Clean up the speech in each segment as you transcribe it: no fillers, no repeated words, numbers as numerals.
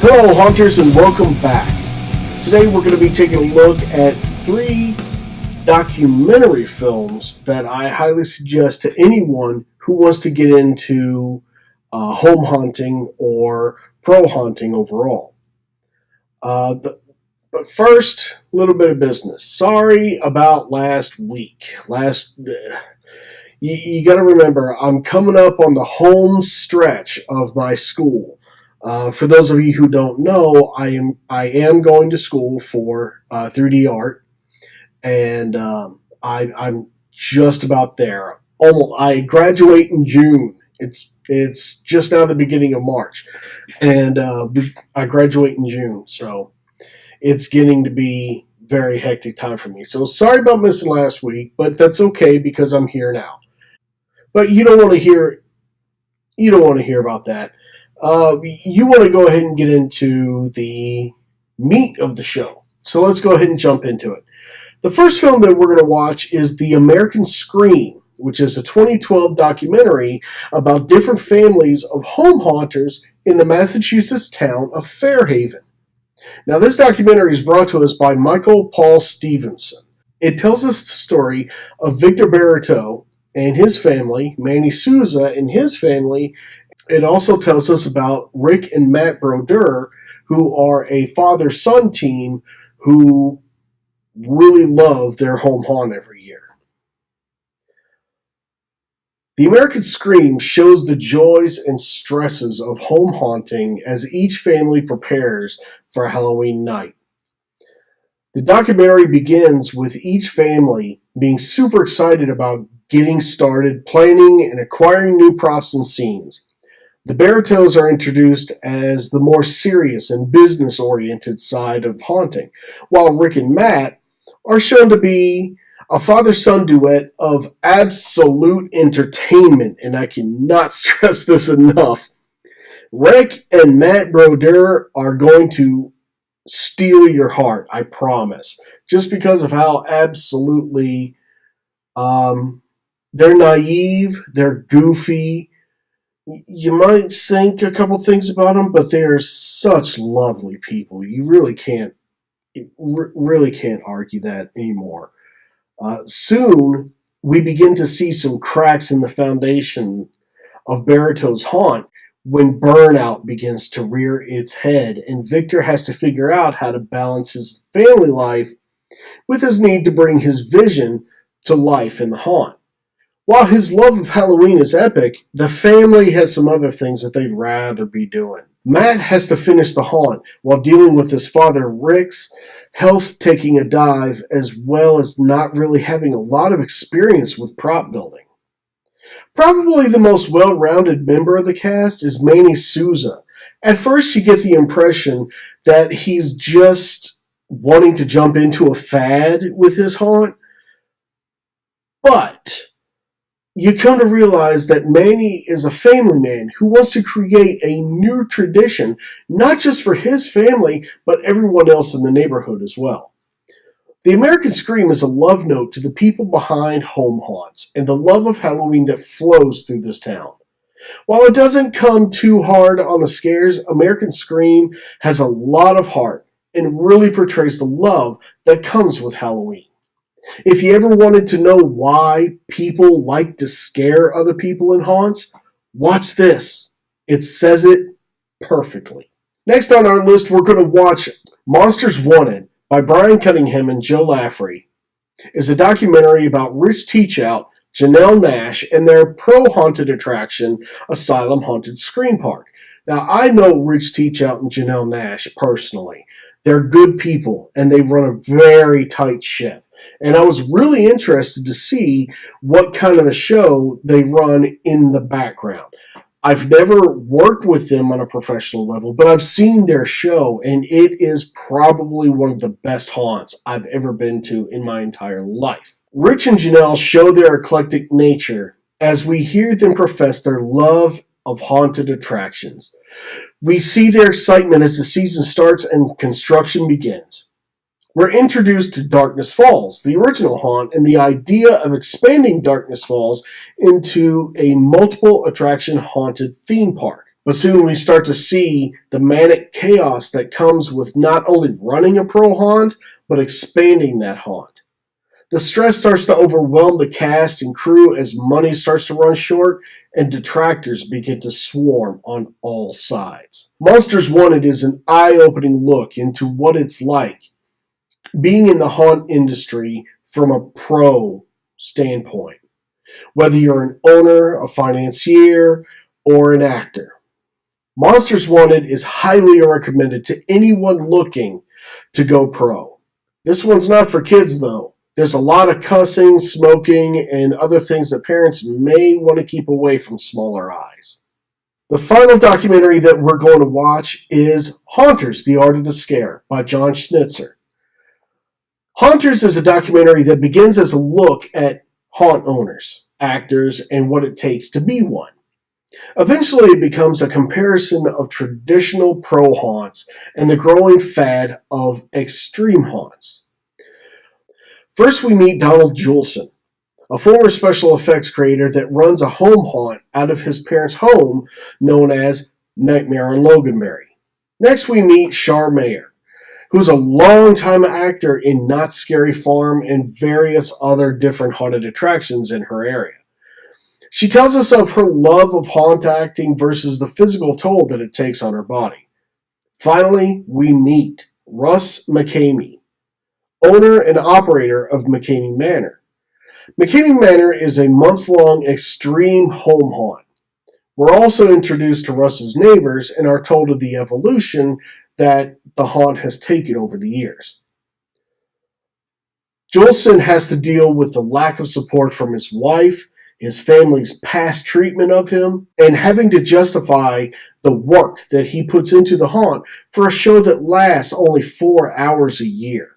Hello, Haunters, and welcome back. Today we're going to be taking a look at 3 documentary films that I highly suggest to anyone who wants to get into home haunting or pro haunting overall. But first, a little bit of business. Sorry about last week. You got to remember, I'm coming up on the home stretch of my school. For those of you who don't know, I am going to school for 3D art, and I'm just about there. I graduate in June. It's just now the beginning of March, and I graduate in June, so it's getting to be very hectic time for me. So sorry about missing last week, but that's okay because I'm here now. But you don't want to hear about that. You want to go ahead and get into the meat of the show. So let's go ahead and jump into it. The first film that we're going to watch is The American Scream, which is a 2012 documentary about different families of home haunters in the Massachusetts town of Fairhaven. Now, this documentary is brought to us by Michael Paul Stevenson. It tells us the story of Victor Barreto and his family, Manny Souza and his family. It also tells us about Rick and Matt Brodeur, who are a father-son team who really love their home haunt every year. The American Scream shows the joys and stresses of home haunting as each family prepares for Halloween night. The documentary begins with each family being super excited about getting started, planning, and acquiring new props and scenes. The Barretos are introduced as the more serious and business-oriented side of haunting, while Rick and Matt are shown to be a father-son duet of absolute entertainment, and I cannot stress this enough. Rick and Matt Brodeur are going to steal your heart, I promise, just because of how absolutely they're naive, they're goofy. You might think a couple things about them, but they are such lovely people. You really can't argue that anymore. Soon, we begin to see some cracks in the foundation of Barreto's haunt when burnout begins to rear its head, and Victor has to figure out how to balance his family life with his need to bring his vision to life in the haunt. While his love of Halloween is epic, the family has some other things that they'd rather be doing. Matt has to finish the haunt while dealing with his father Rick's health taking a dive, as well as not really having a lot of experience with prop building. Probably the most well-rounded member of the cast is Manny Souza. At first you get the impression that he's just wanting to jump into a fad with his haunt, but you come to realize that Manny is a family man who wants to create a new tradition, not just for his family, but everyone else in the neighborhood as well. The American Scream is a love note to the people behind home haunts and the love of Halloween that flows through this town. While it doesn't come too hard on the scares, American Scream has a lot of heart and really portrays the love that comes with Halloween. If you ever wanted to know why people like to scare other people in haunts, watch this. It says it perfectly. Next on our list, we're going to watch Monsters Wanted by Brian Cunningham and Joe Laffrey. It's a documentary about Rich Teachout, Janelle Nash, and their pro-haunted attraction, Asylum Haunted Scream Park. Now, I know Rich Teachout and Janelle Nash personally. They're good people, and they run a very tight ship. And I was really interested to see what kind of a show they run in the background. I've never worked with them on a professional level, but I've seen their show, and it is probably one of the best haunts I've ever been to in my entire life. Rich and Janelle show their eclectic nature as we hear them profess their love of haunted attractions. We see their excitement as the season starts and construction begins. We're introduced to Darkness Falls, the original haunt, and the idea of expanding Darkness Falls into a multiple attraction haunted theme park. But soon we start to see the manic chaos that comes with not only running a pro haunt, but expanding that haunt. The stress starts to overwhelm the cast and crew as money starts to run short and detractors begin to swarm on all sides. Monsters Wanted is an eye-opening look into what it's like being in the haunt industry from a pro standpoint, whether you're an owner, a financier, or an actor. Monsters Wanted is highly recommended to anyone looking to go pro. This one's not for kids, though. There's a lot of cussing, smoking, and other things that parents may want to keep away from smaller eyes. The final documentary that we're going to watch is Haunters, The Art of the Scare by John Schnitzer. Haunters is a documentary that begins as a look at haunt owners, actors, and what it takes to be one. Eventually, it becomes a comparison of traditional pro haunts and the growing fad of extreme haunts. First, we meet Donald Juleson, a former special effects creator that runs a home haunt out of his parents' home known as Nightmare on Loganberry. Next, we meet Char Mayer, who's a longtime actor in Knott's Scary Farm and various other different haunted attractions in her area. She tells us of her love of haunt acting versus the physical toll that it takes on her body. Finally, we meet Russ McKamey, owner and operator of McKamey Manor. McKamey Manor is a month-long extreme home haunt. We're also introduced to Russ's neighbors and are told of the evolution that the haunt has taken over the years. Juleson has to deal with the lack of support from his wife, his family's past treatment of him, and having to justify the work that he puts into the haunt for a show that lasts only 4 hours a year.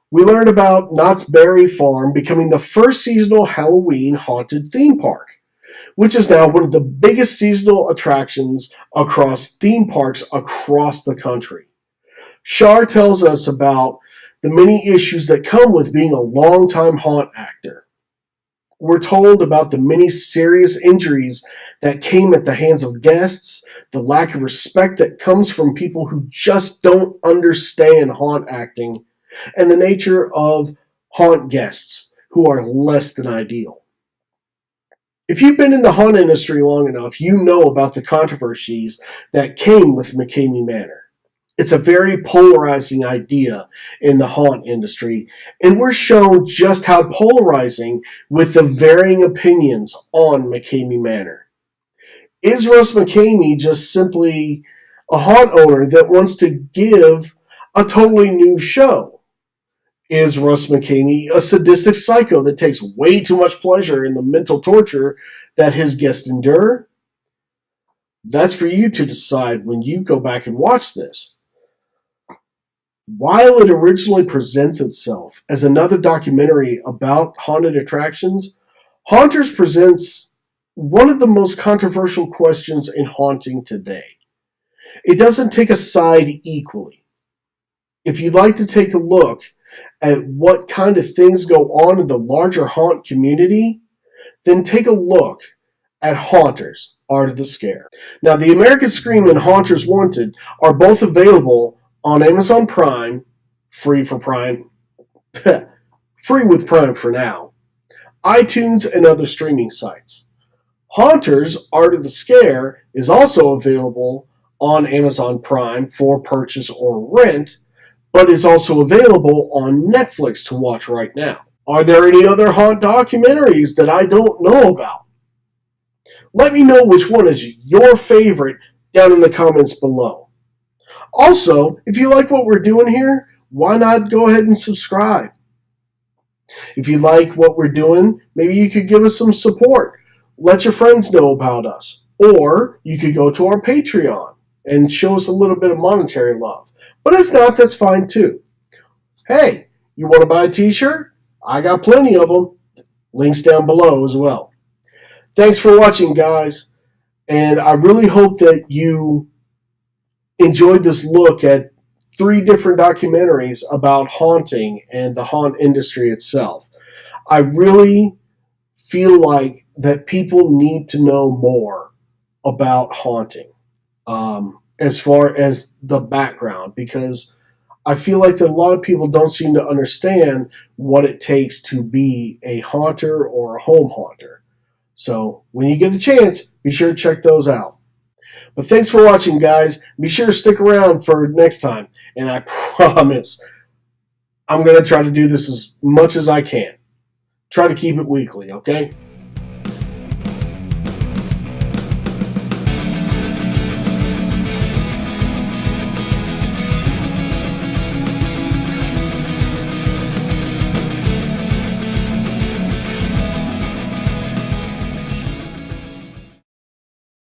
We learn about Knott's Berry Farm becoming the first seasonal Halloween haunted theme park, which is now one of the biggest seasonal attractions across theme parks across the country. Char tells us about the many issues that come with being a longtime haunt actor. We're told about the many serious injuries that came at the hands of guests, the lack of respect that comes from people who just don't understand haunt acting, and the nature of haunt guests who are less than ideal. If you've been in the haunt industry long enough, you know about the controversies that came with McKamey Manor. It's a very polarizing idea in the haunt industry, and we're shown just how polarizing with the varying opinions on McKamey Manor. Is Russ McKamey just simply a haunt owner that wants to give a totally new show? Is Russ McKamey a sadistic psycho that takes way too much pleasure in the mental torture that his guests endure? That's for you to decide when you go back and watch this. While it originally presents itself as another documentary about haunted attractions, Haunters presents one of the most controversial questions in haunting today. It doesn't take a side equally. If you'd like to take a look at what kind of things go on in the larger haunt community, then take a look at Haunters, Art of the Scare. Now, The American Scream and Haunters Wanted are both available on Amazon Prime, free for Prime, free with Prime for now, iTunes, and other streaming sites. Haunters, Art of the Scare is also available on Amazon Prime for purchase or rent, but is also available on Netflix to watch right now. Are there any other haunt documentaries that I don't know about? Let me know which one is your favorite down in the comments below. Also, if you like what we're doing here, why not go ahead and subscribe? If you like what we're doing, maybe you could give us some support. Let your friends know about us. Or you could go to our Patreon and show us a little bit of monetary love. But if not, that's fine too. Hey, you want to buy a t-shirt? I got plenty of them. Links down below as well. Thanks for watching, guys. And I really hope that you enjoyed this look at 3 different documentaries about haunting and the haunt industry itself. I really feel like that people need to know more about haunting, as far as the background, because I feel like that a lot of people don't seem to understand what it takes to be a haunter or a home haunter. So when you get a chance, be sure to check those out. But thanks for watching, guys. Be sure to stick around for next time. And I promise I'm going to try to do this as much as I can. Try to keep it weekly, okay?